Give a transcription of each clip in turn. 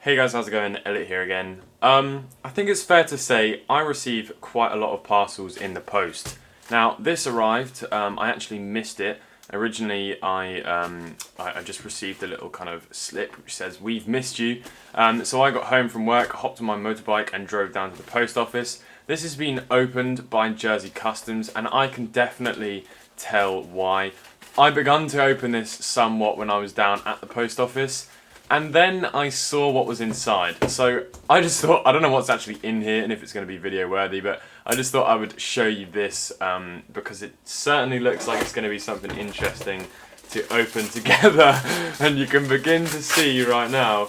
Hey guys, how's it going? Elliot here again. I think it's fair to say I receive quite a lot of parcels in the post. Now, this arrived, I actually missed it. Originally, I just received a little kind of slip which says, "We've missed you." So I got home from work, hopped on my motorbike and drove down to the post office. This has been opened by Jersey Customs and I can definitely tell why. I begun to open this somewhat when I was down at the post office. And then I saw what was inside. So I just thought, I don't know what's actually in here and if it's going to be video worthy, but I just thought I would show you this because it certainly looks like it's going to be something interesting to open together. And you can begin to see right now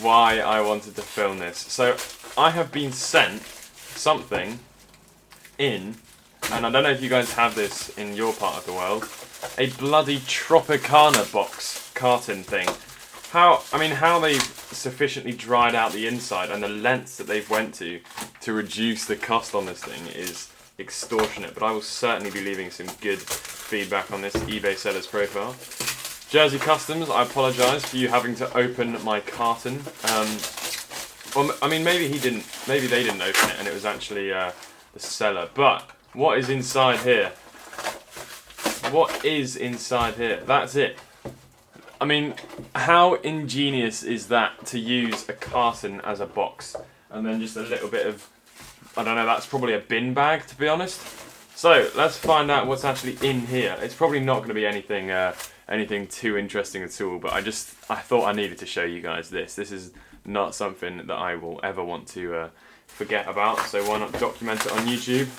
why I wanted to film this. So I have been sent something in, and I don't know if you guys have this in your part of the world, a bloody Tropicana box carton thing. How they've sufficiently dried out the inside and the lengths that they've went to reduce the cost on this thing is extortionate, but I will certainly be leaving some good feedback on this eBay seller's profile. Jersey Customs, I apologise for you having to open my carton. Well, I mean, maybe they didn't open it and it was actually the seller, but what is inside here? What is inside here? That's it. I mean, how ingenious is that to use a carton as a box and then just a little bit of, I don't know, that's probably a bin bag to be honest. So let's find out what's actually in here. It's probably not going to be anything too interesting at all, but I thought I needed to show you guys this. This is not something that I will ever want to forget about, so why not document it on YouTube.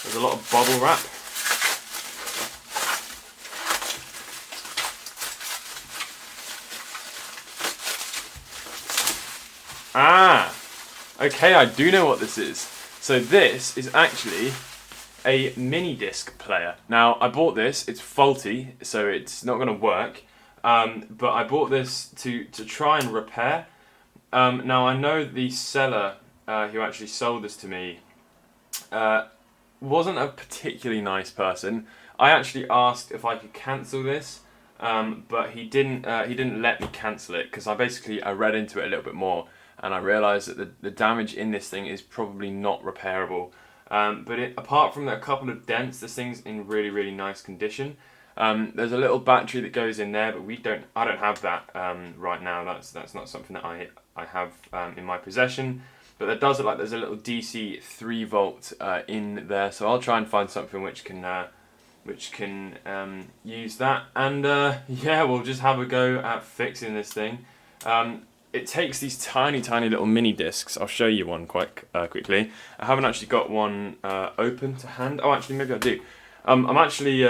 There's a lot of bubble wrap. Ah, okay, I do know what this is. So this is actually a mini disc player. Now, I bought this, it's faulty, so it's not going to work, but I bought this to try and repair. Now, I know the seller who actually sold this to me wasn't a particularly nice person. I actually asked if I could cancel this, but he didn't let me cancel it because I read into it a little bit more. And I realised that the damage in this thing is probably not repairable. But apart from a couple of dents, this thing's in really, really nice condition. There's a little battery that goes in there, but I don't have that right now. That's not something that I have in my possession. But it does look like there's a little DC 3 volt in there. So I'll try and find something which can use that. And yeah, we'll just have a go at fixing this thing. It takes these tiny little mini discs. I'll show you one quite quickly. I haven't actually got one open to hand. Oh, actually, maybe I do. I'm actually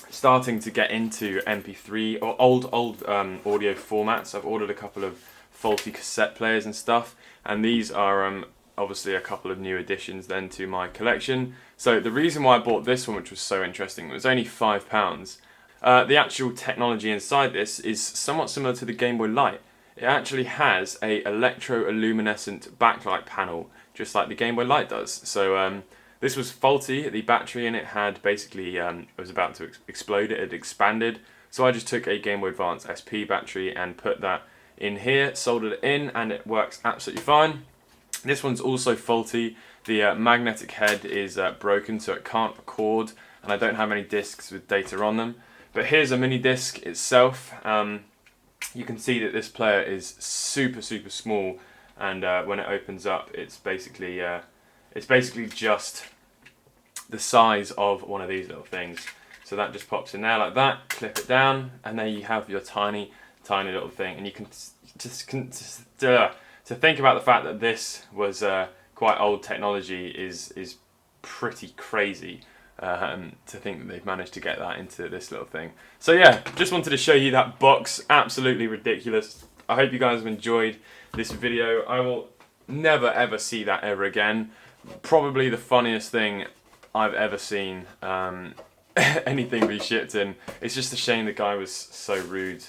starting to get into MP3 or old audio formats. I've ordered a couple of faulty cassette players and stuff, and these are obviously a couple of new additions then to my collection. So the reason why I bought this one, which was so interesting, it was only £5. The actual technology inside this is somewhat similar to the Game Boy Light. It actually has a electroluminescent backlight panel, just like the Game Boy Light does. So this was faulty. The battery in it had basically, it was about to explode. It had expanded. So I just took a Game Boy Advance SP battery and put that in here, soldered it in, and it works absolutely fine. This one's also faulty. The magnetic head is broken, so it can't record, and I don't have any discs with data on them. But here's a mini disc itself. You can see that this player is super small, and when it opens up, it's basically just the size of one of these little things. So that just pops in there like that. Clip it down, and there you have your tiny little thing. And you can to think about the fact that this was quite old technology is pretty crazy. To think that they've managed to get that into this little thing. So yeah, just wanted to show you that box. Absolutely ridiculous. I hope you guys have enjoyed this video. I will never ever see that ever again. Probably the funniest thing I've ever seen anything be shipped in. It's just a shame the guy was so rude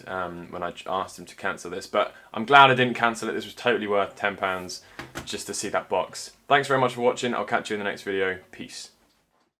when I asked him to cancel this, but I'm glad I didn't cancel it. This was totally worth £10 just to see that box. Thanks very much for watching. I'll catch you in the next video. Peace.